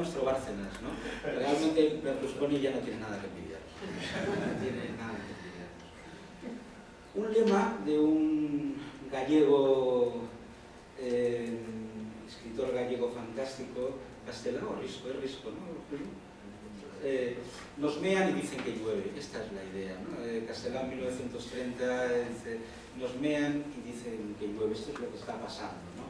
nuestro Bárcenas, ¿no? Realmente Berlusconi ya no tiene nada que envidiar. No tiene nada que envidiar. Un lema de un gallego, escritor gallego fantástico, Castelao, Risco, ¿no? Nos mean y dicen que llueve. Esta es la idea, ¿no? Castelao en 1930 dice, nos mean y dicen que llueve. Esto es lo que está pasando, ¿no?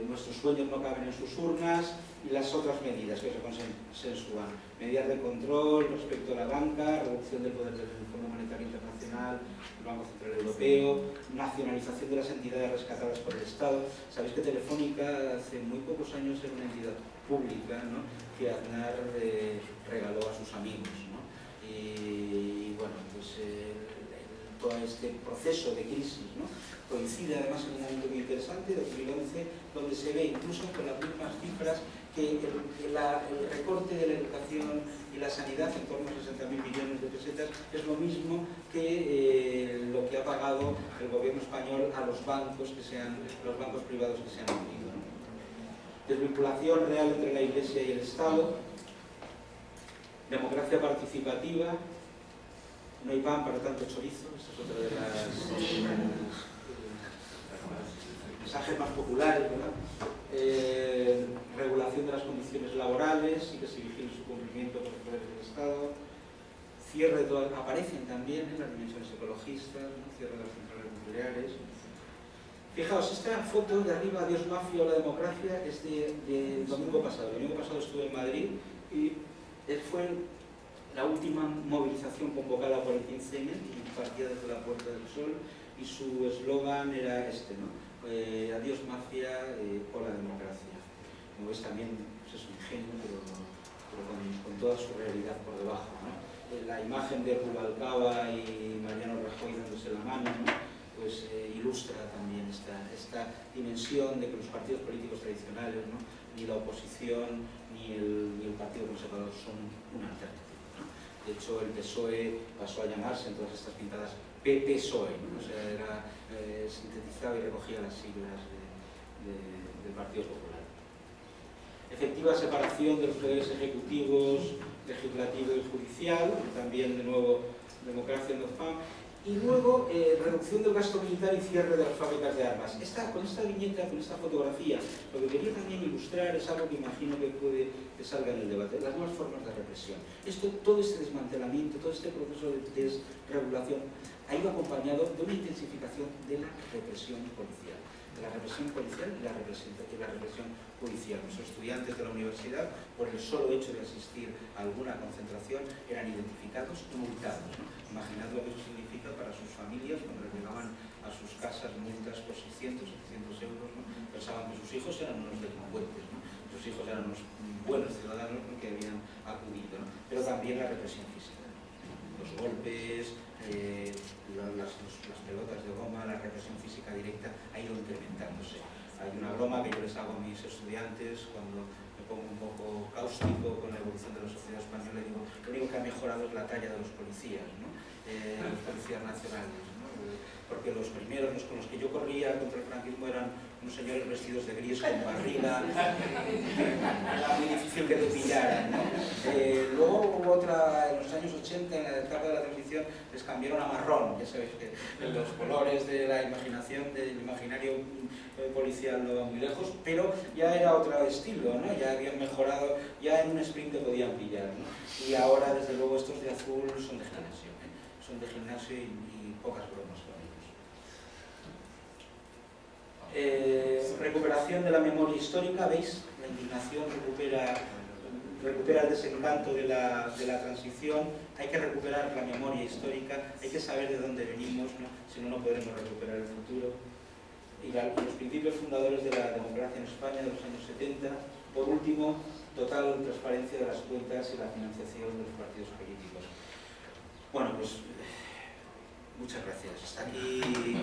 Nuestros sueños no caben en sus urnas y las otras medidas que se consensúan. Medidas de control respecto a la banca, reducción del poder del Fondo Monetario Internacional, el Banco Central Europeo, nacionalización de las entidades rescatadas por el Estado. Sabéis que Telefónica hace muy pocos años era una entidad pública, ¿no?, que Aznar regaló a sus amigos, ¿no? Y bueno, pues todo este proceso de crisis, ¿no?, coincide además en un momento muy interesante, 2011, donde se ve incluso con las mismas cifras que el recorte de la educación y la sanidad en torno a 60.000 millones de pesetas es lo mismo que lo que ha pagado el gobierno español a los bancos los bancos privados que se han unido, ¿no? Desvinculación real entre la Iglesia y el Estado, democracia participativa, no hay pan para tanto chorizo, esa es otra de las mensajes más populares, ¿verdad? Regulación de las condiciones laborales y que se vigile su cumplimiento por los poderes del Estado, cierre de todas, aparecen también las dimensiones ecologistas, ¿no?, cierre de las centrales nucleares. Fijaos, esta foto de arriba, Adiós Mafia o la democracia, es del domingo pasado. El domingo pasado estuve en Madrid y fue la última movilización convocada por el 15M y partía desde la Puerta del Sol y su eslogan era este, ¿no? Adiós Mafia o la democracia. Como ves también pues es un ingenio, pero con toda su realidad por debajo, ¿no? La imagen de Rubalcaba y Mariano Rajoy dándose la mano, ¿no?, pues ilustra también esta dimensión de que los partidos políticos tradicionales, ¿no?, ni la oposición ni el Partido Conservador son una alternativa, ¿no? De hecho, el PSOE pasó a llamarse en todas estas pintadas PSOE, ¿no? O sea, sintetizaba y recogía las siglas del Partido Popular. Efectiva separación de los poderes ejecutivos, legislativo y judicial, también de nuevo democracia en OFAM. Y luego, reducción del gasto militar y cierre de las fábricas de armas. Con esta viñeta, con esta fotografía, lo que quería también ilustrar es algo que imagino que puede que salga en el debate, las nuevas formas de represión. Todo este desmantelamiento, todo este proceso de desregulación ha ido acompañado de una intensificación de la represión policial. De la represión policial y la represión judicial. Nuestros estudiantes de la universidad, por el solo hecho de asistir a alguna concentración, eran identificados y multados, ¿no? Imaginad lo que eso significa para sus familias cuando les llegaban a sus casas multas por 600 o 700 euros, ¿no? Pensaban que sus hijos eran unos delincuentes, ¿no? Sus hijos eran unos buenos ciudadanos que habían acudido, ¿no? Pero también la represión física, ¿no? Los golpes, las pelotas de goma, la represión física directa ha ido incrementándose. Hay una broma que yo les hago a mis estudiantes cuando me pongo un poco cáustico con la evolución de la sociedad española y digo, lo único que ha mejorado es la talla de los policías, ¿no? Los policías nacionales, ¿no? Porque los primeros, los con los que yo corría contra el franquismo, eran unos señores vestidos de gris con barriga, era muy difícil que te pillaran, ¿no? Luego hubo otra, en los años 80, en la etapa de la transición, les cambiaron a marrón. Ya sabéis que los colores de la imaginación, del imaginario policial no van muy lejos, pero ya era otro estilo, ¿no? Ya habían mejorado, ya en un sprint te podían pillar, ¿no? Y ahora, desde luego, estos de azul son de gimnasio, ¿eh? Son de gimnasio y pocas bromas con ellos. Recuperación de la memoria histórica, ¿veis? La indignación recupera el desencanto de la transición. Hay que recuperar la memoria histórica, hay que saber de dónde venimos, ¿no? Si no, no podremos recuperar el futuro. Y los principios fundadores de la democracia en España de los años 70. Por último, total transparencia de las cuentas y la financiación de los partidos políticos. Bueno, pues muchas gracias. Hasta aquí.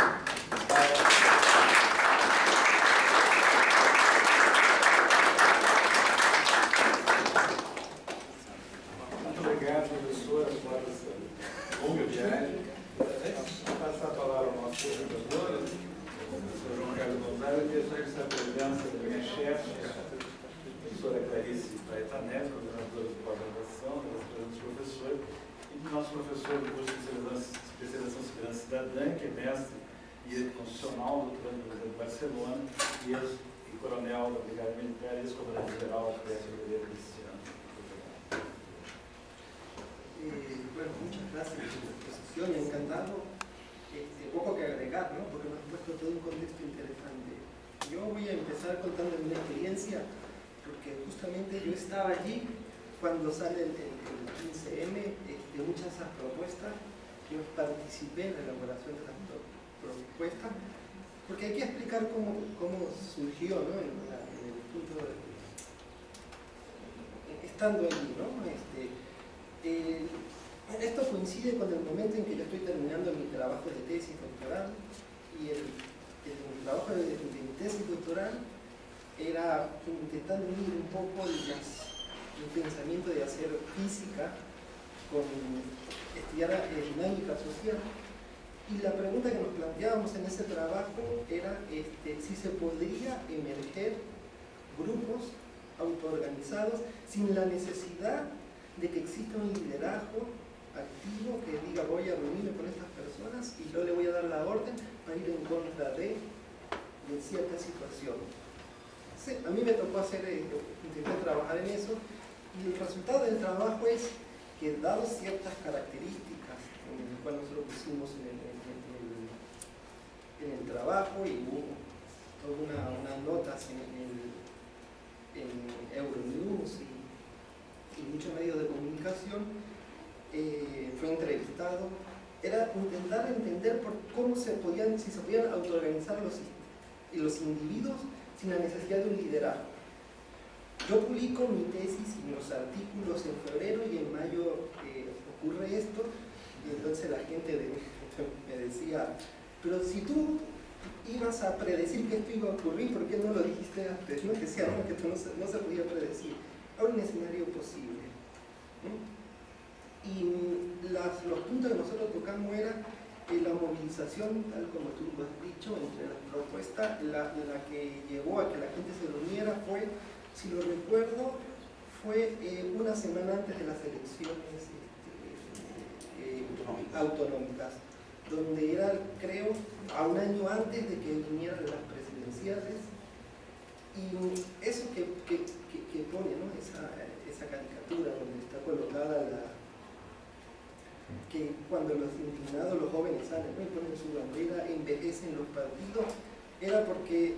Obrigado, professor, por essa longa viagem. Vou passar a palavra ao nosso coordenador, o professor João Carlos Gonzalez, e deixar essa presença da minha chefe, a professora Clarice Thaita Neves, coordenadora de pós-graduação, representante do professor, e do nosso professor do curso de especialização em segurança cidadã, que é mestre e constitucional, doutorando da Universidade de Barcelona, e coronel da Brigada Militar e ex-comandante-geral da Polícia Brasileira Cristiano. Bueno, muchas gracias por su exposición, encantado. Poco que agregar, ¿no? Porque nos ha puesto todo un contexto interesante. Yo voy a empezar contando mi experiencia, porque justamente yo estaba allí cuando sale el 15M, muchas de esas propuestas. Yo participé en la elaboración de las propuestas, porque hay que explicar cómo surgió, ¿no? en el punto de, estando allí, ¿no? Esto coincide con el momento en que yo estoy terminando mi trabajo de tesis doctoral, y el trabajo de mi tesis doctoral era intentando unir un poco el pensamiento de hacer física con estudiar dinámica social, y la pregunta que nos planteábamos en ese trabajo era si se podría emerger grupos autoorganizados sin la necesidad de que exista un liderazgo activo que diga voy a reunirme con estas personas y yo le voy a dar la orden para ir en contra de cierta situación. Sí, a mí me tocó intentar trabajar en eso, y el resultado del trabajo es que, dado ciertas características en las cuales nosotros pusimos en el trabajo, y hubo unas notas en Euronews y muchos medios de comunicación, fue entrevistado, era intentar entender si se podían autoorganizar los individuos sin la necesidad de un liderazgo. Yo publico mi tesis y los artículos en febrero, y en mayo ocurre esto, y entonces la gente me decía, pero si tú ibas a predecir que esto iba a ocurrir, ¿por qué no lo dijiste antes? ¿No? Decía, no, que esto no se podía predecir. Era un escenario posible. Y los puntos que nosotros tocamos era la movilización, tal como tú lo has dicho, entre las propuestas, la que llevó a que la gente se reuniera fue, si lo recuerdo, fue una semana antes de las elecciones autonómicas, donde era, creo, a un año antes de que vinieran las presidenciales, y eso que pone, ¿no? esa caricatura donde está colocada que cuando los indignados, los jóvenes salen, ¿no? y ponen su bandera, envejecen los partidos, era porque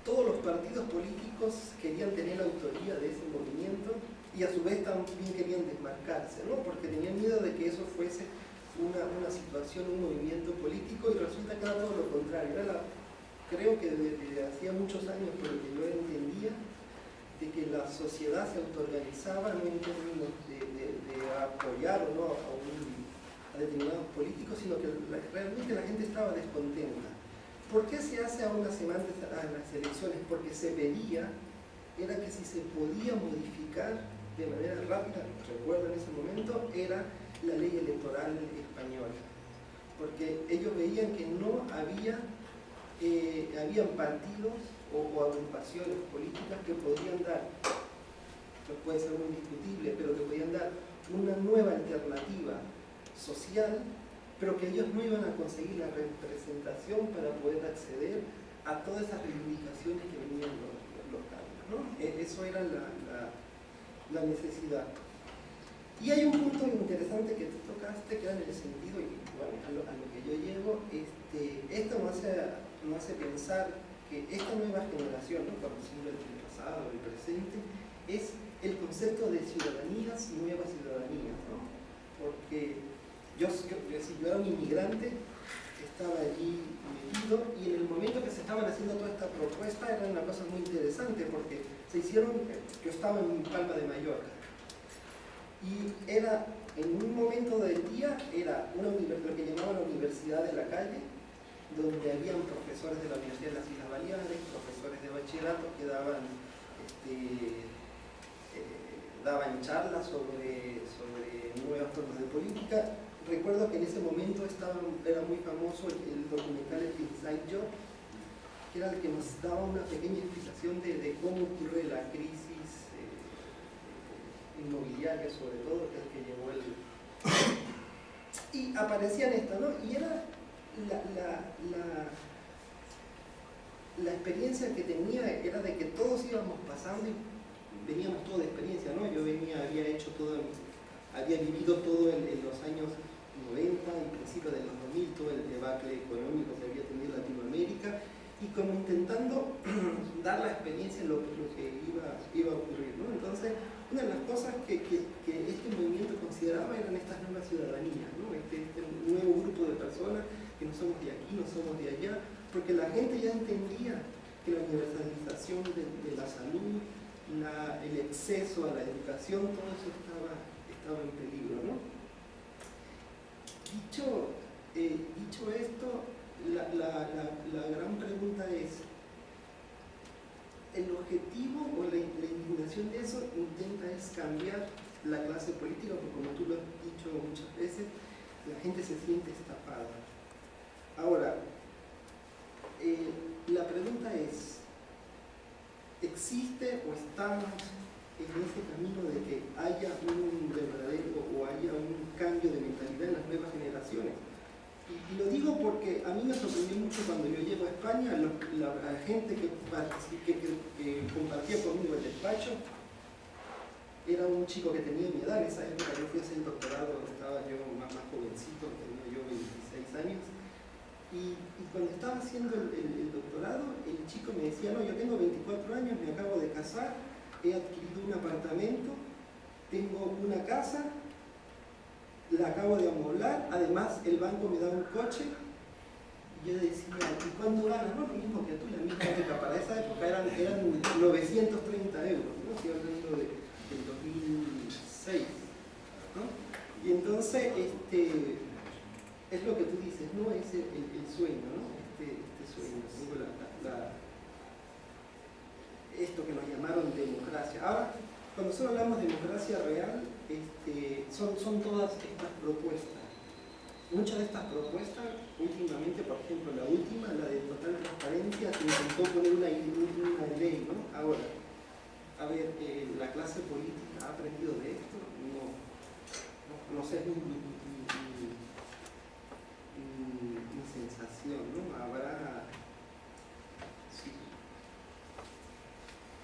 todos los partidos políticos querían tener la autoría de ese movimiento, y a su vez también querían desmarcarse, ¿no? Porque tenían miedo de que eso fuese una situación, un movimiento político, y resulta que era todo lo contrario. Creo que desde hacía muchos años, por lo que yo entendía, de que la sociedad se autoorganizaba no en términos de apoyar o no a determinados políticos, sino que realmente la gente estaba descontenta. ¿Por qué se hace a una semana a las elecciones? Porque se pedía, era que si se podía modificar de manera rápida, recuerdo en ese momento, era la ley electoral española. Porque ellos veían que no habían partidos o agrupaciones políticas que podían dar, que puede ser muy discutible, pero que podían dar una nueva alternativa social, pero que ellos no iban a conseguir la representación para poder acceder a todas esas reivindicaciones que venían los cambios, ¿no? Eso era la necesidad. Y hay un punto interesante que tú tocaste, que era en el sentido, y bueno, a lo que yo llevo, esto me hace pensar que esta nueva generación, ¿no? Por decirlo del pasado, del presente, es el concepto de ciudadanías y nuevas ciudadanías, ¿no? Porque yo era un inmigrante, estaba allí metido, y en el momento que se estaban haciendo toda esta propuesta era una cosa muy interesante, porque yo estaba en Palma de Mallorca, y era, en un momento del día, era lo que llamaban la Universidad de la Calle, donde habían profesores de la Universidad de las Islas Baleares, profesores de bachillerato que daban charlas sobre nuevas formas de política. Recuerdo que en ese momento era muy famoso el documental de Inside Job, que era el que nos daba una pequeña explicación de cómo ocurre la crisis inmobiliaria sobre todo, que es el que llevó el... Y aparecían estas, ¿no? Y era la experiencia que tenía era de que todos íbamos pasando y veníamos todos de experiencia, ¿no? Yo había hecho todo, había vivido todo en los años 90 y principios de los 2000, todo el debacle económico que había tenido Latinoamérica, y como intentando dar la experiencia en lo que iba a ocurrir, ¿no? Entonces, una de las cosas que este movimiento consideraba eran estas nuevas ciudadanías, ¿no? Este nuevo grupo de personas que no somos de aquí, no somos de allá, porque la gente ya entendía que la universalización de la salud, el acceso a la educación, todo eso estaba en peligro, ¿no? Dicho esto, la gran pregunta es, el objetivo o la indignación de eso intenta es cambiar la clase política, porque como tú lo has dicho muchas veces, la gente se siente estafada. Ahora, la pregunta es, ¿existe o estamos en ese camino de que haya un verdadero o haya un cambio de mentalidad en las nuevas generaciones? Y lo digo porque a mí me sorprendió mucho cuando yo llego a España, la gente que compartía conmigo el despacho era un chico que tenía mi edad. En esa época yo fui a hacer el doctorado, estaba yo más jovencito, tenía yo 26 años. Y cuando estaba haciendo el doctorado, el chico me decía, no, yo tengo 24 años, me acabo de casar, he adquirido un apartamento, tengo una casa, la acabo de amoblar, además el banco me da un coche. Y yo decía, ¿y cuándo ganas? No, lo mismo que tú, la misma época, para esa época eran 930 euros, ¿no? Estoy hablando del 2006, ¿no? Y entonces, es lo que tú dices, ¿no? Es el sueño, ¿no? Este sueño, digo, esto que nos llamaron democracia. Ahora, cuando solo hablamos de democracia real, son todas estas propuestas. Muchas de estas propuestas, últimamente, por ejemplo, la última, la de total transparencia, se intentó poner una ley, ¿no? Ahora, a ver, ¿la clase política ha aprendido de esto? No sé, es mi sensación, ¿no? Habrá... Sí.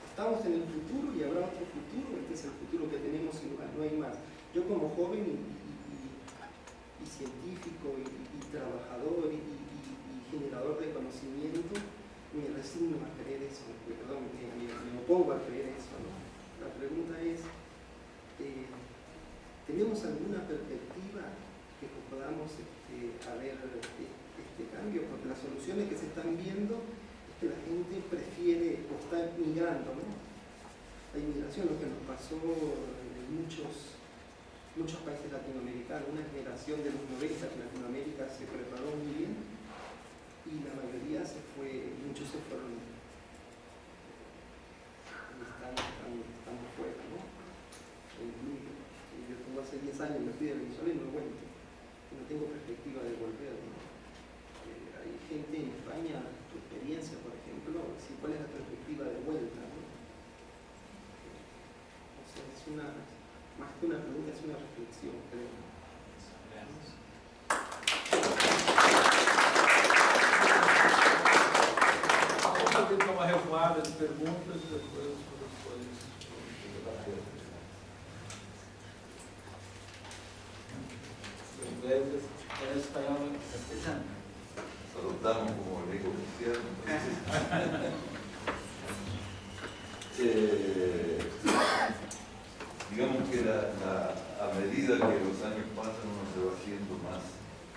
Estamos en el futuro y habrá otro futuro. Este es el futuro que tenemos y no hay más. Yo como joven y científico y trabajador y generador de conocimiento, me resigno a creer eso, perdón, me opongo a creer eso, ¿no? La pregunta es, ¿tenemos alguna perspectiva que podamos haber este cambio? Porque las soluciones que se están viendo es que la gente prefiere o está migrando, ¿no? La inmigración, lo que nos pasó en muchos países latinoamericanos, una generación de los 90 que Latinoamérica se preparó muy bien y la mayoría muchos se fueron y están fuera, ¿no? Yo tengo hace 10 años, me fui de Venezuela y no he vuelto. No tengo perspectiva de volver, ¿no? Hay gente en España, tu experiencia, por ejemplo, ¿cuál es la perspectiva de vuelta, ¿no? O sea, más que una pregunta, es una reflexión, creo. Vamos fazer então uma revoada de perguntas e depois os professores debater. En español, castellano. Adoptamos como lengua oficial. Digamos que a medida que los años pasan uno se va haciendo más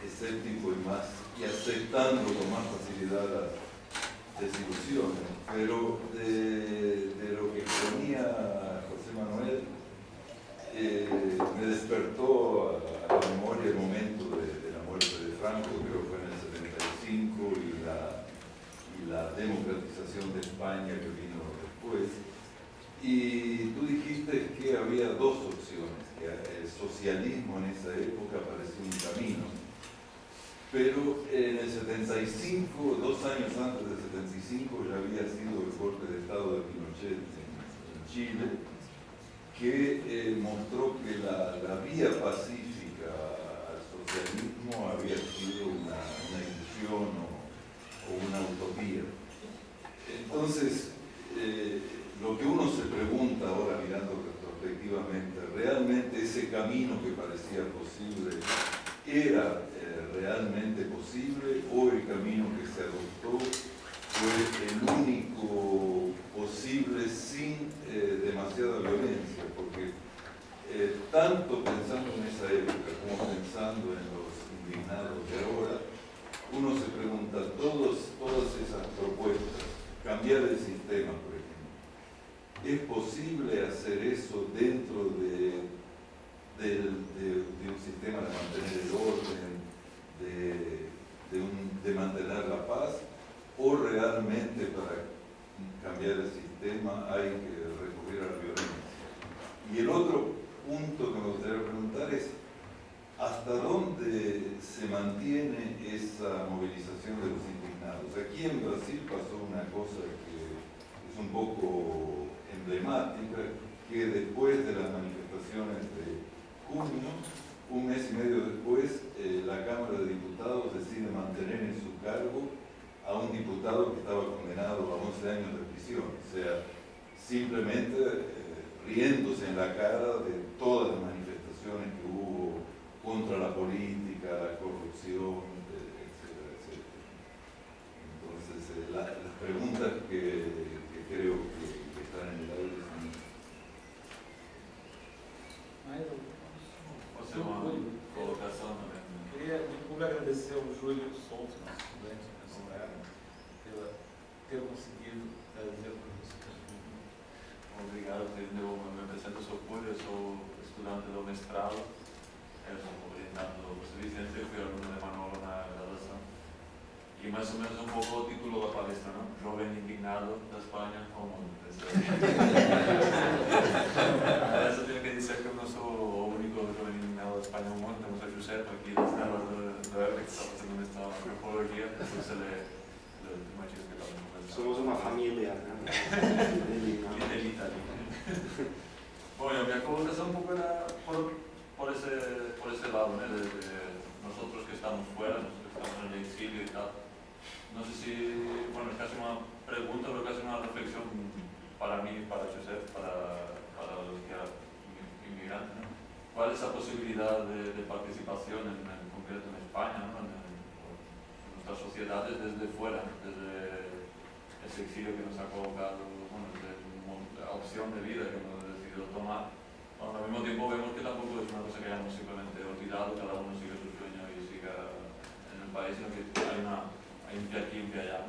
escéptico y aceptando con más facilidad las desilusiones. Pero de lo que ponía José Manuel, me despertó a la memoria el momento de la muerte de Franco, creo que fue en el 75, y la democratización de España que vino después. Y tú dijiste que había dos opciones, que el socialismo en esa época parecía un camino, pero en el 75, 2 años antes del 75, ya había sido el golpe de Estado de Pinochet en Chile, que mostró que la vía pacífica al socialismo había sido una ilusión o una utopía. Entonces, lo que uno se pregunta ahora mirando retrospectivamente, ¿realmente ese camino que parecía posible era realmente posible, o el camino que se adoptó fue el único posible sin demasiada violencia? Porque tanto pensando en esa época como pensando en los indignados de ahora, uno se pregunta, todas esas propuestas, cambiar el sistema, por ejemplo, ¿es posible hacer eso dentro de un sistema de mantener el orden, de mantener la paz, o realmente para cambiar el sistema hay que recurrir a la violencia? Y el otro punto que me gustaría preguntar es, ¿hasta dónde se mantiene esa movilización de los indignados? Aquí en Brasil pasó una cosa que es un poco emblemática, que después de las manifestaciones de junio, un mes y medio después, la Cámara de Diputados decide mantener en su cargo a un diputado que estaba condenado a 11 años de prisión. O sea, simplemente riéndose en la cara de todas las manifestaciones que hubo contra la política, la corrupción, etcétera, etcétera. Entonces, las preguntas que creo que están en el aire son... Pode ser uma colocação também. Queria, de público, agradecer ao Júlio Souto, nosso estudante nessa era, pela ter conseguido trazer para você. Obrigado, me apresento, sou Júlio, sou estudante do mestrado, estou orientando o Vicente, fui aluno de Manolo na graduação. E mais ou menos um pouco o título da palestra, não? Jovem indignado da Espanha ao mundo. Aliás, eu tenho que dizer que eu não sou o único jovem indignado da Espanha ao mundo. Temos a Josep aqui das telas do ERC, que está fazendo uma antropologia, depois ele imagino que também conversa. Somos uma família, né? Bueno, mi colocación un poco era por ese lado, ¿no? De nosotros que estamos fuera, nosotros que estamos en el exilio y tal. No sé si, bueno, es casi una pregunta, pero casi una reflexión para mí, para Josep, para los que eran inmigrantes, ¿no? ¿Cuál es la posibilidad de participación en concreto en España, ¿no? en nuestras sociedades desde fuera, desde ese exilio que nos ha colocado, bueno, desde la opción de vida que hemos decidido tomar? Bueno, al mismo tiempo vemos que tampoco es una cosa que hayamos simplemente olvidado, cada uno sigue su sueño y siga en el país, sino que hay un pie aquí y un pie allá.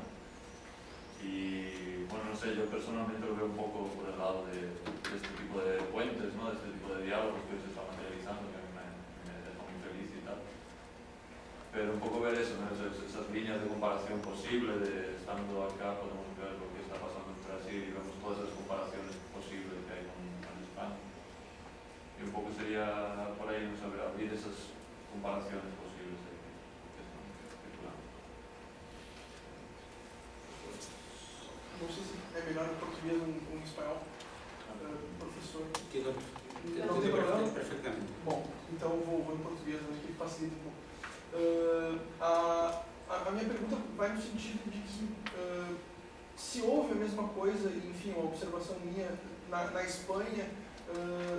Y bueno, no sé, yo personalmente lo veo un poco por el lado de este tipo de puentes, ¿no? De este tipo de diálogos que se están materializando, que a mí me deja muy feliz y tal. Pero un poco ver eso, ¿no? Esas líneas de comparación posible, de estando acá podemos ver lo que está pasando en Brasil y vemos todas esas comparaciones posibles que hay con España. Y un poco sería por ahí, no saber, abrir esas comparaciones posibles que están circulando. Não sei se é melhor em português ou em espanhol, professor. Não tem problema? Perfectamente. Bom, então vou em português, acho que facilita um pouco. A minha pergunta vai no sentido de que se houve a mesma coisa, enfim, uma observação minha na Espanha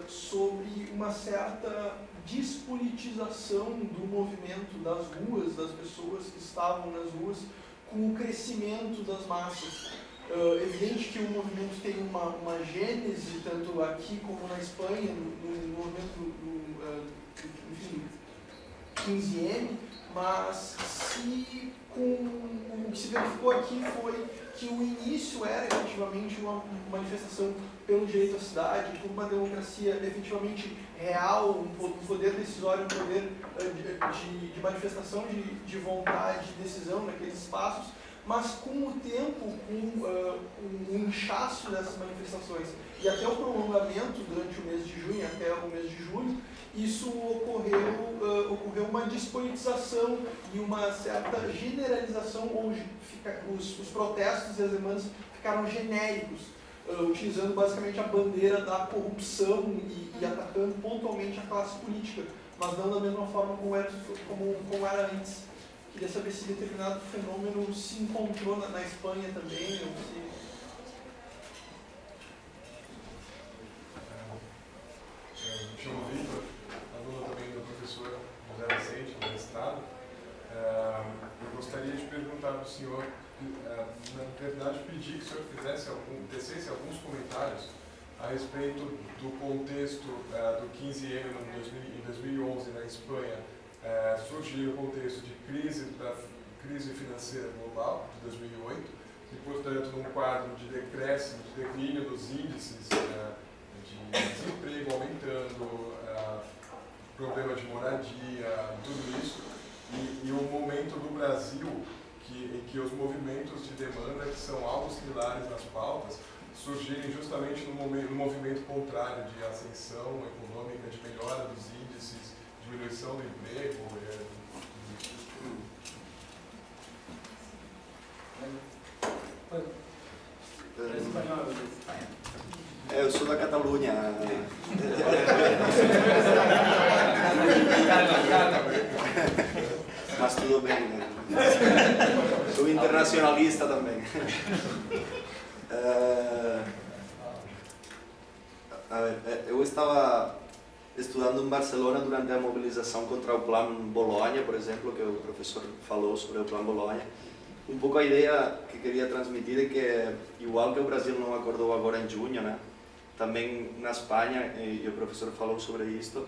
sobre uma certa despolitização do movimento das ruas, das pessoas que estavam nas ruas, com o crescimento das massas. É evidente que o movimento tem uma gênese, tanto aqui como na Espanha, no movimento enfim, 15M, mas o que se verificou aqui foi que o início era efetivamente uma manifestação pelo direito à cidade, por uma democracia efetivamente real, um poder decisório, um poder de manifestação de vontade, de decisão naqueles espaços, mas com o tempo, com o inchaço dessas manifestações e até o prolongamento durante o mês de junho até o mês de julho, isso ocorreu uma despolitização e uma certa generalização, onde os protestos e as demandas ficaram genéricos. utilizando basicamente a bandeira da corrupção e atacando pontualmente a classe política, mas não da mesma forma como era antes. Queria saber se determinado fenômeno se encontrou na Espanha também, ou se... Me chamo Vitor, aluno também do professor José Vicente, do mestrado. Eu gostaria de perguntar para o senhor, na verdade, pedir que o senhor tecesse alguns comentários a respeito do contexto do 15M em 2011 na Espanha. Surgiu o contexto de crise financeira global de 2008 e, portanto, num quadro de decréscimo, de declínio dos índices de desemprego aumentando, problema de moradia, tudo isso, e um momento do Brasil em que os movimentos de demanda, que são algo similares nas pautas, surgirem justamente no movimento contrário de ascensão econômica, de melhora dos índices, diminuição do emprego. Eu sou da Catalunha. Mas tudo bem, né? Sou internacionalista também. Eu estava estudando em Barcelona durante a mobilização contra o Plano Bolonha, por exemplo, que o professor falou sobre o Plano Bolonha. Um pouco a ideia que queria transmitir é que, igual que o Brasil não acordou agora em junho, né? Também na Espanha, e o professor falou sobre isso,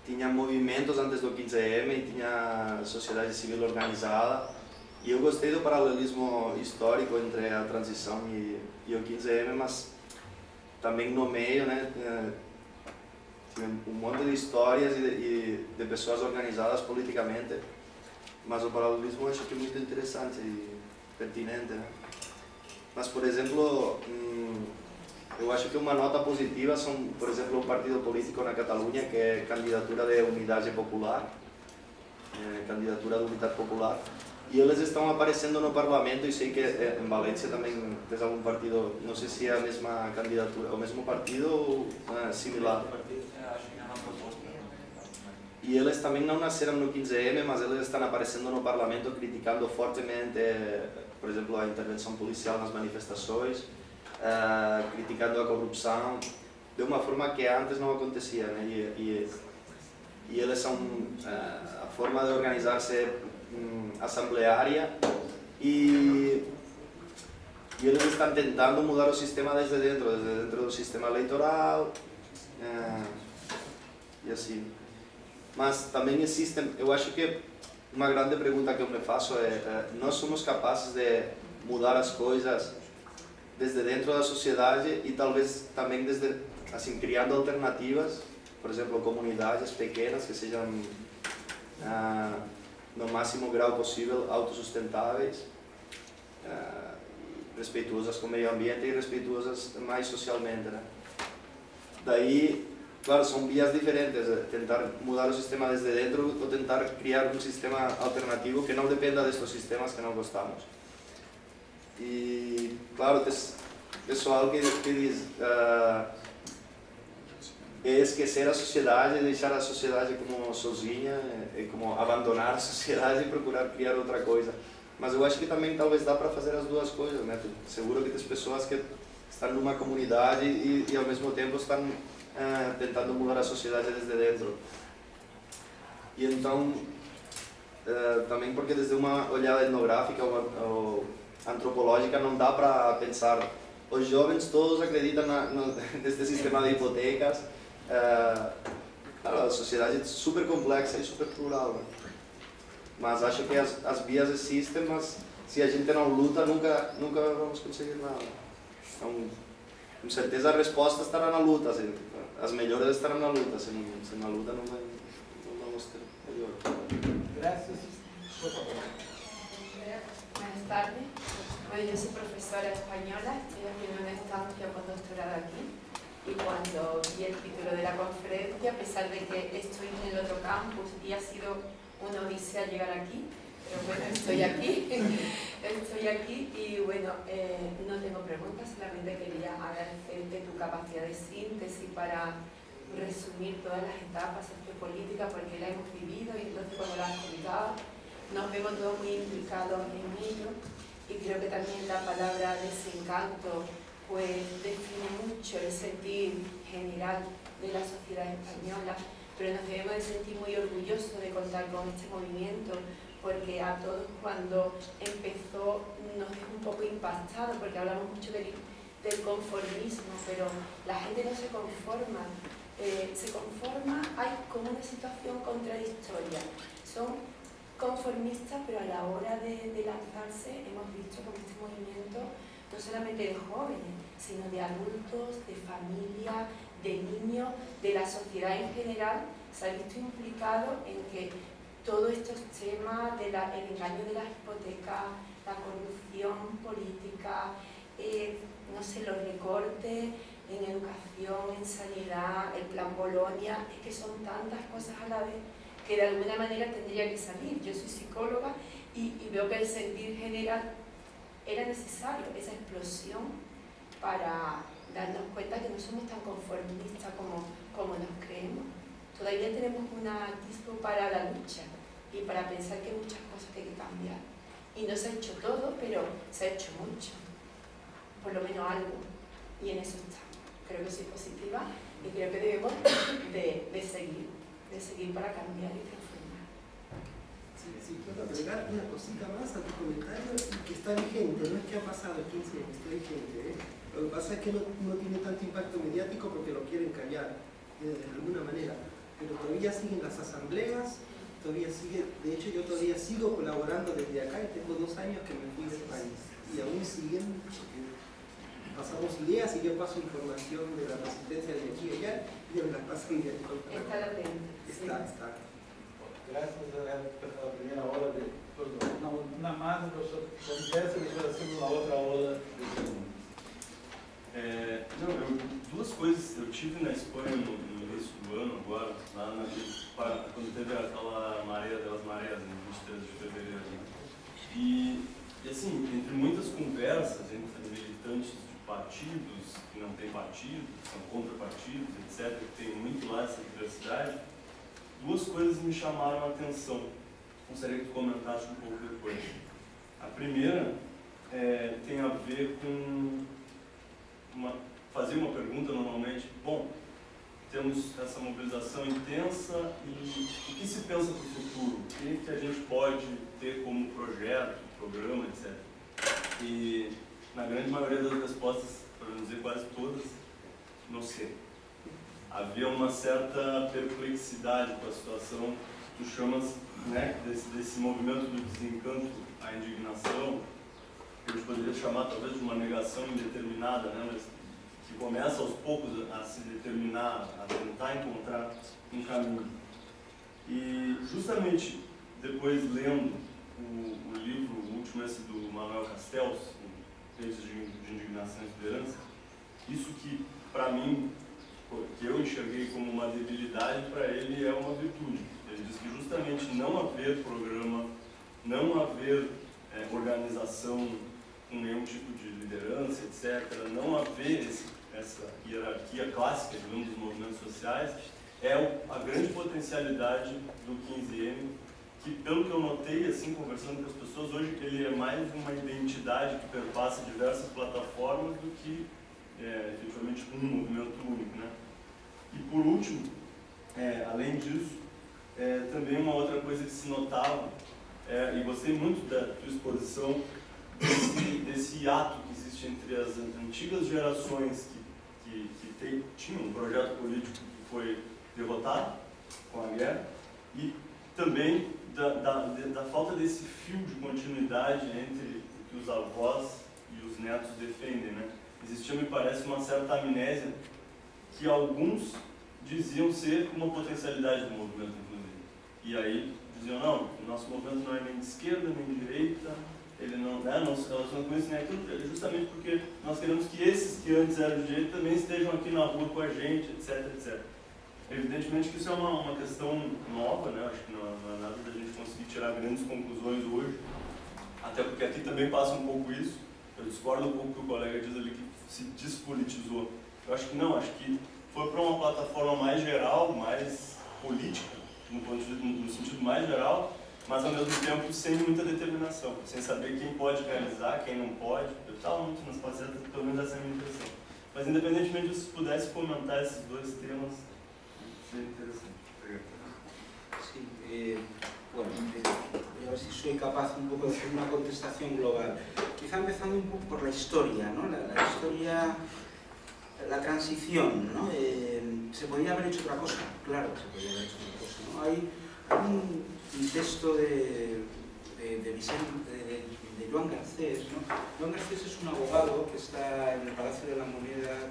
tinha movimentos antes do 15M e tinha sociedade civil organizada. E eu gostei do paralelismo histórico entre a transição e o 15M, mas também no meio, né, tinha um monte de histórias e de pessoas organizadas politicamente. Mas o paralelismo eu acho que é muito interessante e pertinente, né? Mas, por exemplo, eu acho que uma nota positiva são, por exemplo, um partido político na Catalunha que é candidatura de Unidade Popular, candidatura de Unidade Popular, e eles estão aparecendo no Parlamento, e sei que em Valência também tem algum partido, não sei se é a mesma candidatura, o mesmo partido ou similar. E eles também não nasceram no 15M, mas eles estão aparecendo no Parlamento criticando fortemente, por exemplo, a intervenção policial nas manifestações, criticando a corrupção, de uma forma que antes não acontecia, né? E eles são a forma de organizar-se assembleária e eles estão tentando mudar o sistema desde dentro do sistema eleitoral e assim. Mas também existem, eu acho que uma grande pergunta que eu me faço é, nós somos capazes de mudar as coisas desde dentro da sociedade e talvez também desde, assim, criando alternativas, por exemplo, comunidades pequenas que sejam no máximo grau possível autossustentáveis, respeituosas com o meio ambiente e respeituosas mais socialmente, né? Daí, claro, são vias diferentes, tentar mudar o sistema desde dentro ou tentar criar um sistema alternativo que não dependa destes sistemas que não gostamos. E, claro, tem pessoal que diz é esquecer a sociedade, deixar a sociedade como sozinha, é como abandonar a sociedade e procurar criar outra coisa. Mas eu acho que também talvez dá para fazer as duas coisas, né? Seguro que tem pessoas que estão numa comunidade e ao mesmo tempo estão tentando mudar a sociedade desde dentro. E então, também porque desde uma olhada etnográfica ou antropológica não dá para pensar, os jovens todos acreditam neste sistema de hipotecas. Claro, a sociedade é super complexa e super plural, né? Mas acho que as vias existem, mas se a gente não luta, nunca vamos conseguir nada. Então, com certeza a resposta estará na luta, assim. As melhores estarão na luta, se na luta não vamos ter melhor. Gracias. Buenas tardes. Bueno, yo soy profesora española, estoy haciendo una estancia postdoctoral aquí y cuando vi el título de la conferencia, a pesar de que estoy en el otro campus y ha sido una odisea llegar aquí, pero bueno, estoy aquí. Estoy aquí y bueno, no tengo preguntas, solamente quería agradecerte tu capacidad de síntesis para resumir todas las etapas sociopolíticas porque la hemos vivido y entonces cuando la has contado nos vemos todos muy implicados en ello y creo que también la palabra desencanto pues define mucho el sentir general de la sociedad española, pero nos debemos de sentir muy orgullosos de contar con este movimiento porque a todos cuando empezó nos dejó un poco impactados porque hablamos mucho del conformismo, pero la gente no se conforma. Hay como una situación contradictoria. Son conformistas, pero a la hora de lanzarse hemos visto con este movimiento no solamente de jóvenes, sino de adultos, de familia, de niños, de la sociedad en general, se ha visto implicado en que todos estos temas del engaño de las hipotecas, la corrupción política, no sé, los recortes en educación, en sanidad, el plan Bolonia, es que son tantas cosas a la vez que de alguna manera tendría que salir. Yo soy psicóloga y veo que el sentir general era necesario, esa explosión para darnos cuenta que no somos tan conformistas como nos creemos. Todavía tenemos un atisbo para la lucha y para pensar que hay muchas cosas que hay que cambiar. Y no se ha hecho todo, pero se ha hecho mucho, por lo menos algo, y en eso estamos. Creo que soy positiva y creo que debemos de seguir para cambiar y transformar. Sí, puedo agregar una cosita más a tu comentario que está vigente, no es que ha pasado 15 años, está vigente. Lo que pasa es que no tiene tanto impacto mediático porque lo quieren callar de alguna manera, pero todavía siguen las asambleas, todavía sigue, de hecho yo todavía sigo colaborando desde acá y tengo 2 años que me fui del país y aún siguen, pasamos ideas y yo paso información de la resistencia de aquí y allá y me las paso y de todo. Está latente. Está. Gracias a la primeira aula, na mais, professor, dessa liberação na outra aula de segundo. Duas coisas. Eu tive na Espanha no início do ano, agora, lá quando teve aquela maré das marés, no 23 de fevereiro. E assim, entre muitas conversas entre militantes de partidos, que não têm partido, que são contra partidos, etc., que tem muito lá essa diversidade, duas coisas me chamaram a atenção. Gostaria que tu comentasse um pouco depois. A primeira tem a ver com fazer uma pergunta normalmente. Bom, temos essa mobilização intensa e o que se pensa para o futuro? O que a gente pode ter como projeto, programa, etc. E na grande maioria das respostas, para não dizer quase todas, não sei. Havia uma certa perplexidade com a situação que tu chamas, né, desse movimento do desencanto à indignação, que a gente poderia chamar talvez de uma negação indeterminada, né, mas que começa aos poucos a se determinar, a tentar encontrar um caminho. E justamente depois lendo o livro, o último, esse do Manuel Castells, Textos de Indignação e Esperança, isso que para mim, que eu enxerguei como uma debilidade, para ele é uma virtude. Ele diz que justamente não haver programa, não haver organização com nenhum tipo de liderança, etc., não haver essa hierarquia clássica, digamos, dos movimentos sociais, é a grande potencialidade do 15M, que, pelo que eu notei, assim, conversando com as pessoas, hoje ele é mais uma identidade que perpassa diversas plataformas do que efetivamente um movimento único, né? E por último, além disso, também uma outra coisa que se notava, e gostei muito da tua exposição, desse hiato que existe entre as antigas gerações que tinham um projeto político que foi derrotado com a guerra, e também da falta desse fio de continuidade entre o que os avós e os netos defendem, né? Existia, me parece, uma certa amnésia que alguns diziam ser uma potencialidade do movimento, inclusive. E aí diziam, não, o nosso movimento não é nem de esquerda, nem de direita, ele não se relaciona com isso nem aquilo, justamente porque nós queremos que esses que antes eram de direita também estejam aqui na rua com a gente, etc, etc. Evidentemente que isso é uma questão nova, né? Acho que não é nada da gente conseguir tirar grandes conclusões hoje, até porque aqui também passa um pouco isso. Eu discordo um pouco que o colega diz ali que se despolitizou. Eu acho que não, acho que foi para uma plataforma mais geral, mais política, no sentido mais geral, mas ao mesmo tempo sem muita determinação, sem saber quem pode realizar, quem não pode. Eu estava muito nas facetas, pelo menos essa é a minha impressão. Mas independentemente disso, se pudesse comentar esses dois temas, seria interessante. Sí, bueno, a ver si soy capaz un poco de hacer una contestación global. Quizá empezando un poco por la historia, ¿no? La historia, la transición, ¿no? ¿Se podría haber hecho otra cosa? Claro que se podría haber hecho otra cosa, ¿no? Hay un texto de Joan Garcés, ¿no? Joan Garcés es un abogado que está en el Palacio de la Moneda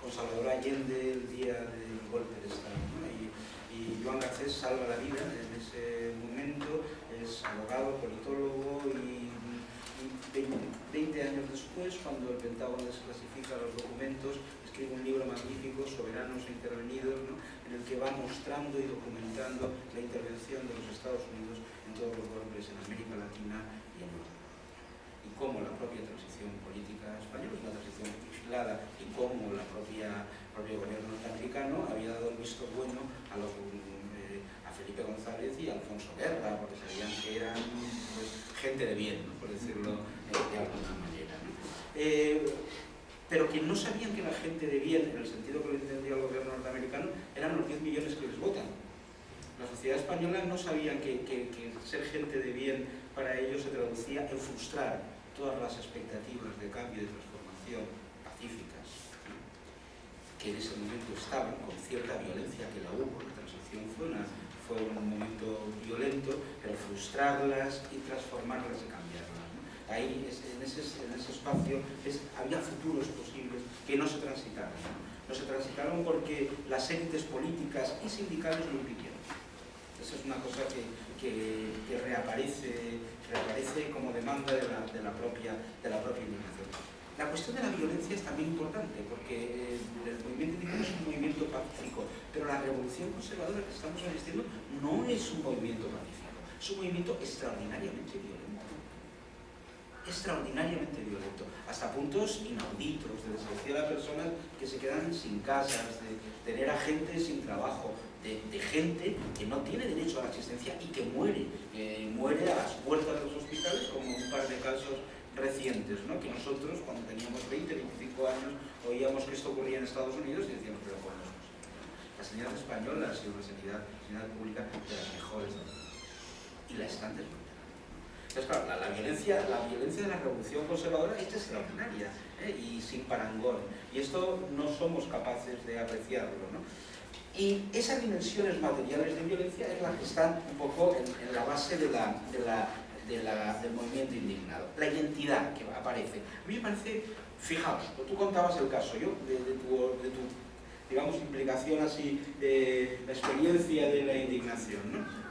con Salvador Allende el día del golpe de Estado, ¿no? Y Joan Garcés salva la vida en ese momento, es abogado, politólogo y 20 años después, cuando el Pentágono desclasifica los documentos, escribe un libro magnífico, Soberanos e Intervenidos, ¿no? En el que va mostrando y documentando la intervención de los Estados Unidos en todos los golpes en América Latina y en Europa. Y cómo la propia transición política española es una transición vigilada y cómo el propio gobierno norteamericano había dado el visto bueno a Felipe González y a Alfonso Guerra, porque sabían que eran pues, gente de bien, ¿no? Por decirlo de alguna manera, ¿no? Pero que no sabían que la gente de bien, en el sentido que lo entendía el gobierno norteamericano, eran los 10 millones que les votan. La sociedad española no sabía que ser gente de bien para ellos se traducía en frustrar todas las expectativas de cambio y de transformación pacíficas, ¿no? Que en ese momento estaban con cierta violencia, que la hubo. La transición fue un momento violento, pero frustrarlas y transformarlas y cambiarlas, ¿no? Ahí, en ese espacio, había futuros posibles que no se transitaron, ¿no? No se transitaron porque las élites políticas y sindicales lo impidieron. Esa es una cosa que reaparece como demanda de la propia indignación. La cuestión de la violencia es también importante porque el movimiento indigno es un movimiento pacífico, pero la revolución conservadora que estamos asistiendo no es un movimiento pacífico, es un movimiento extraordinariamente violento. Extraordinariamente violento, hasta puntos inauditos de desgraciar a personas que se quedan sin casas, de tener a gente sin trabajo, de gente que no tiene derecho a la asistencia y que muere a las puertas de los hospitales, como un par de casos recientes, ¿no? Que nosotros, cuando teníamos 20, 25 años, oíamos que esto ocurría en Estados Unidos y decíamos, pero ¿cómo es posible? La sanidad española ha sido una sanidad pública de las mejores del mundo y la están desmantelando. Entonces, claro, la violencia de la revolución conservadora es extraordinaria, y sin parangón, y esto no somos capaces de apreciarlo, ¿no? Y esas dimensiones materiales de violencia es la que están un poco en la base del movimiento indignado. La identidad que aparece. A mí me parece, fijaos, tú contabas el caso, yo, de tu digamos, implicación así, de la experiencia de la indignación, ¿no?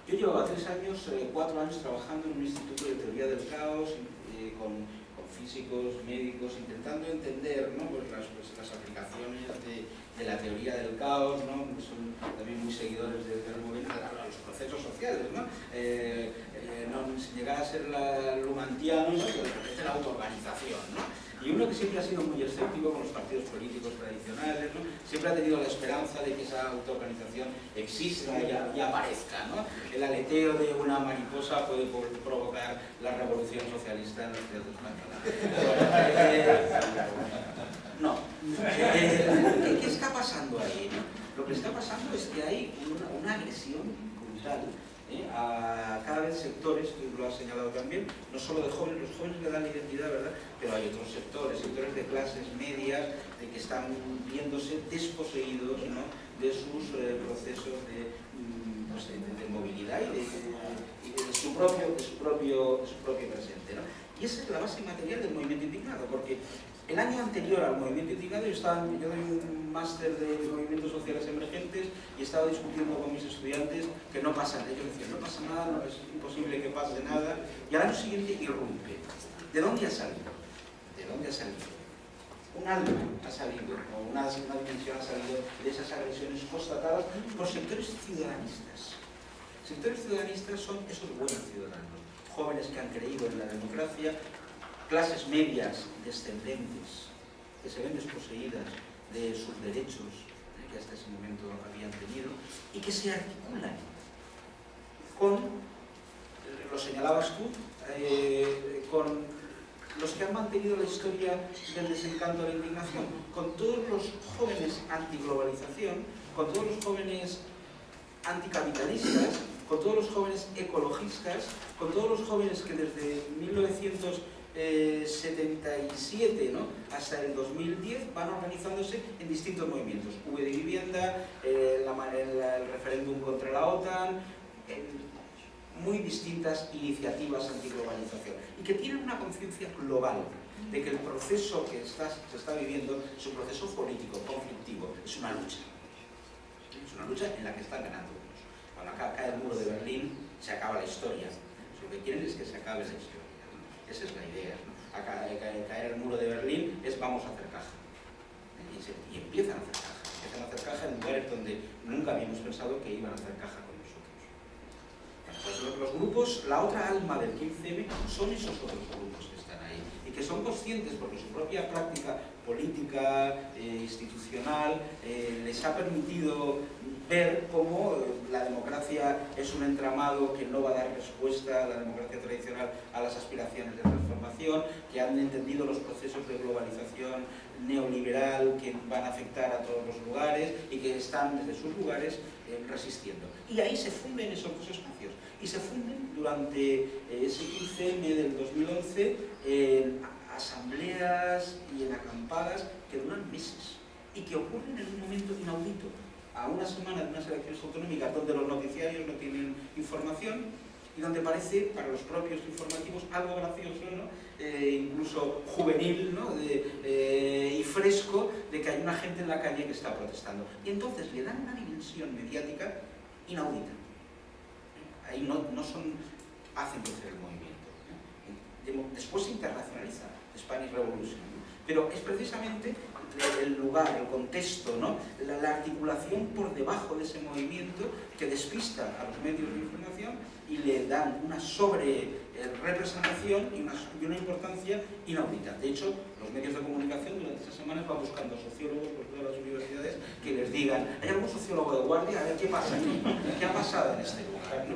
Yo llevaba 4 años trabajando en un instituto de teoría del caos, con físicos, médicos, intentando entender, ¿no? Pues las aplicaciones de la teoría del caos, ¿no? Son también muy seguidores de los procesos sociales, ¿no? Sin llegar a ser lumantianos, pero de la autoorganización, ¿no? Y uno que siempre ha sido muy escéptico con los partidos políticos tradicionales, ¿no? Siempre ha tenido la esperanza de que esa autoorganización exista y aparezca, ¿no? El aleteo de una mariposa puede provocar la revolución socialista en la sociedad española. No. ¿Qué está pasando ahí, no? Lo que está pasando es que hay una agresión brutal a cada vez sectores, tú lo has señalado también, no solo de jóvenes, los jóvenes le dan la identidad, ¿verdad? Pero hay otros sectores de clases medias, que están viéndose desposeídos, ¿no? De sus procesos de movilidad y de su propio presente, ¿no? Y esa es la base material del movimiento indignado, porque el año anterior al movimiento indignado yo doy un máster de movimientos sociales emergentes y estaba discutiendo con mis estudiantes que no pasa nada. Ellos decían, no pasa nada, no es imposible que pase nada, y al año siguiente irrumpe. ¿De dónde ha salido? un alma ha salido, o una dimensión ha salido de esas agresiones constatadas por sectores ciudadanistas. Sectores ciudadanistas son esos buenos ciudadanos, jóvenes que han creído en la democracia, clases medias descendentes, que se ven desposeídas de sus derechos que hasta ese momento habían tenido, y que se articulan con, lo señalabas tú, con los que han mantenido la historia del desencanto de la indignación, con todos los jóvenes antiglobalización, con todos los jóvenes anticapitalistas, con todos los jóvenes ecologistas, con todos los jóvenes que desde 1977, ¿no?, hasta el 2010 van organizándose en distintos movimientos. V de vivienda, el referéndum contra la OTAN, muy distintas iniciativas antiglobalización, y que tienen una conciencia global de que el proceso que se está viviendo es un proceso político, conflictivo, es una lucha. Es una lucha en la que están ganando unos. Cuando cae el muro de Berlín, se acaba la historia. Lo que quieren es que se acabe la historia, ¿no? Esa es la idea, ¿no? Caer el muro de Berlín es vamos a hacer caja. Y empiezan a hacer caja. Empiezan a hacer caja en lugares donde nunca habíamos pensado que iban a hacer caja con nosotros. Pues los grupos, la otra alma del 15M son esos otros grupos que están ahí y que son conscientes porque su propia práctica política, institucional, les ha permitido ver cómo la democracia es un entramado que no va a dar respuesta, la democracia tradicional, a las aspiraciones de transformación, que han entendido los procesos de globalización neoliberal que van a afectar a todos los lugares y que están desde sus lugares resistiendo. Y ahí se funden esos dos espacios. Y se funden durante ese 15M del 2011 en asambleas y en acampadas que duran meses y que ocurren en un momento inaudito, a una semana de unas elecciones autonómicas donde los noticiarios no tienen información y donde parece, para los propios informativos, algo gracioso, ¿no? Incluso juvenil, ¿no? Y fresco, de que hay una gente en la calle que está protestando. Y entonces le dan una dimensión mediática inaudita. Ahí hacen crecer el movimiento. Después se internacionaliza, Spanish Revolution, ¿no? Pero es precisamente el lugar, el contexto, ¿no? La articulación por debajo de ese movimiento que despista a los medios de información y le dan una sobre-representación y una importancia inaudita. De hecho, los medios de comunicación durante estas semanas van buscando sociólogos por todas las universidades que les digan, ¿hay algún sociólogo de guardia? A ver qué pasa aquí, ¿qué ha pasado en este lugar? ¿No?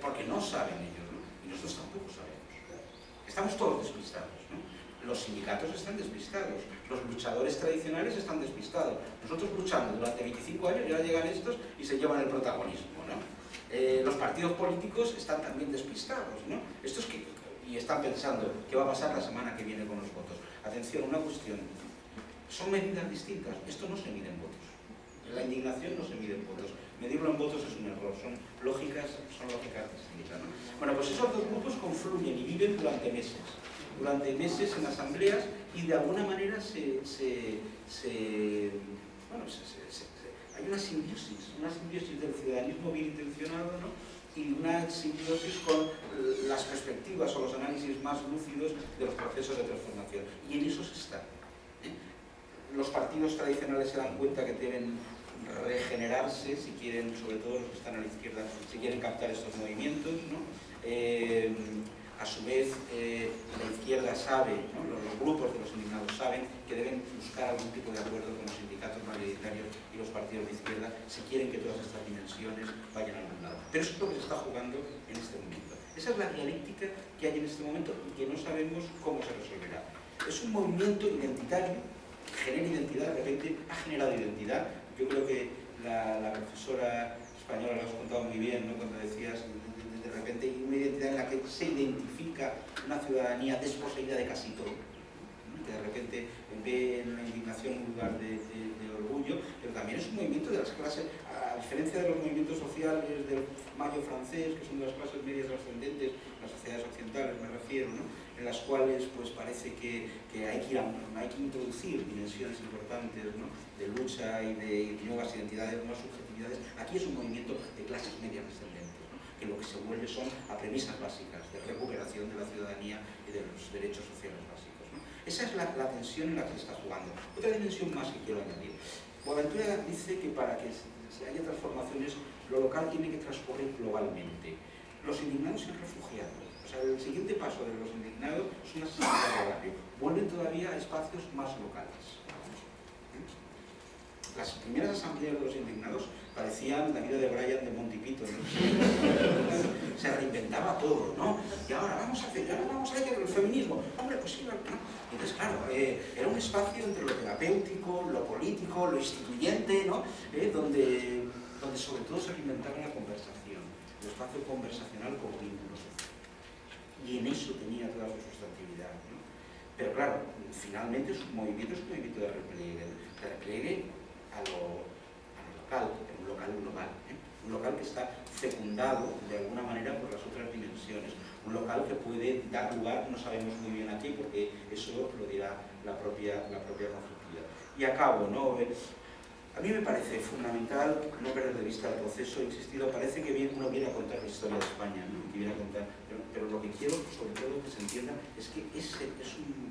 Porque no saben ellos, ¿no? Y nosotros tampoco sabemos. Estamos todos despistados, ¿no? Los sindicatos están despistados, los luchadores tradicionales están despistados. Nosotros luchando durante 25 años y ahora llegan estos y se llevan el protagonismo, ¿no? Los partidos políticos están también despistados, ¿no? Estos y están pensando qué va a pasar la semana que viene con los votos. Atención, una cuestión. Son medidas distintas. Esto no se mide en votos. La indignación no se mide en votos. Medirlo en votos es un error. Son lógicas distintas, ¿no? Bueno, pues esos dos grupos confluyen y viven durante meses en asambleas y de alguna manera hay una simbiosis del ciudadanismo bien intencionado, ¿no? Y una simbiosis con las perspectivas o los análisis más lúcidos de los procesos de transformación. Y en eso se está. Los partidos tradicionales se dan cuenta que deben regenerarse, si quieren, sobre todo los que están a la izquierda, si quieren captar estos movimientos, ¿no? A su vez, la izquierda sabe, ¿no? Los grupos de los indignados saben que deben buscar algún tipo de acuerdo con los sindicatos mayoritarios y los partidos de izquierda si quieren que todas estas dimensiones vayan a algún lado. Pero eso es lo que se está jugando en este momento. Esa es la dialéctica que hay en este momento y que no sabemos cómo se resolverá. Es un movimiento identitario que genera identidad, de repente ha generado identidad. Yo creo que la profesora española lo has contado muy bien, ¿no? Cuando decías de repente una identidad en la que se identifica una ciudadanía desposeída de casi todo, ¿no? Que de repente ve en la indignación un lugar de orgullo, pero también es un movimiento de las clases, a diferencia de los movimientos sociales del Mayo francés, que son de las clases medias ascendentes, las sociedades occidentales me refiero, ¿no? En las cuales pues parece que hay que introducir dimensiones importantes, ¿no? De lucha y de nuevas identidades, nuevas subjetividades. Aquí es un movimiento de clases medias ascendentes, ¿no? Que lo que se vuelve son a premisas básicas de recuperación de la ciudadanía y de los derechos sociales básicos, ¿no? Esa es la tensión en la que se está jugando. Otra dimensión más que quiero añadir. Boaventura dice que para que se haya transformaciones, lo local tiene que transcurrir globalmente. Los indignados se han refugiado. O sea, el siguiente paso de los indignados es una salida de barrio. Vuelven todavía a espacios más locales. Las primeras asambleas de los indignados parecían la vida de Brian de Monty Python, ¿no? Se reinventaba todo, ¿no? Y ahora vamos a hacer el feminismo. Hombre, pues sí, ¿no? Entonces, claro, era un espacio entre lo terapéutico, lo político, lo instituyente, ¿no? Donde sobre todo se reinventaba la conversación, el espacio conversacional con vínculos. Y en eso tenía toda su sustantividad, ¿no? Pero claro, finalmente es un movimiento de repliegue a lo local, pero un local global, un local que está fecundado de alguna manera por las otras dimensiones, un local que puede dar lugar, no sabemos muy bien aquí porque eso lo dirá la propia conflictividad. Y acabo, ¿no? A mí me parece fundamental no perder de vista el proceso, he insistido, parece que uno viene a contar la historia de España, ¿no? Que viene a contar, pero lo que quiero sobre todo que se entienda es que ese es un